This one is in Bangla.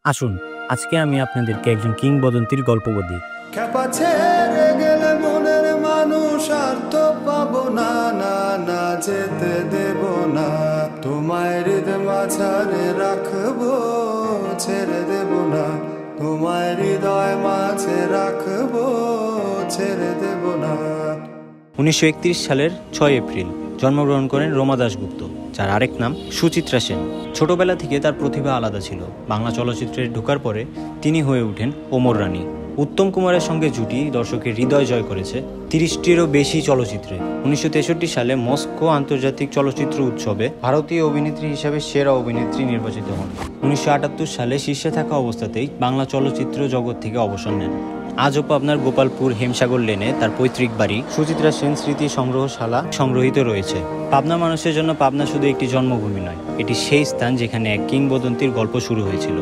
আসুন আজকে আমি আপনাদেরকে একজন কিংবদন্তির গল্প বলি। খেপা ছেড়ে গেলে মনের মানুষ আর তো পাবো না, না না যেতে দেব না। তোমায় হৃদয় মাঝারে রাখবো, ছেড়ে দেব না। তোমায় হৃদয় মাঝে রাখবো, ছেড়ে দেব না। 1931 সালের 6 এপ্রিল জন্মগ্রহণ করেন রমা দাশগুপ্ত, যার আরেক নাম সুচিত্রা সেন। ছোটবেলা থেকে তার প্রতিভা আলাদা ছিল। বাংলা চলচ্চিত্রে ঢোকার পরে তিনি হয়ে ওঠেন ওমর রানী। উত্তম কুমারের সঙ্গে জুটি দর্শকের হৃদয় জয় করেছে 30টিরও বেশি চলচ্চিত্রে। 1963 সালে মস্কো আন্তর্জাতিক চলচ্চিত্র উৎসবে ভারতীয় অভিনেত্রী হিসেবে সেরা অভিনেত্রী নির্বাচিত হন। 1978 সালে শীর্ষে থাকা অবস্থাতেই বাংলা চলচ্চিত্র জগৎ থেকে অবসর নেন। আজও পাবনার গোপালপুর হেমসাগর লেনে তার পৈতৃক বাড়ি সুচিত্রা সেন স্মৃতি সংগ্রহশালা সংগ্রহীত রয়েছে। পাবনা মানুষের জন্য পাবনা শুধু একটি জন্মভূমি নয়, এটি সেই স্থান যেখানে এক কিংবদন্তির গল্প শুরু হয়েছিল।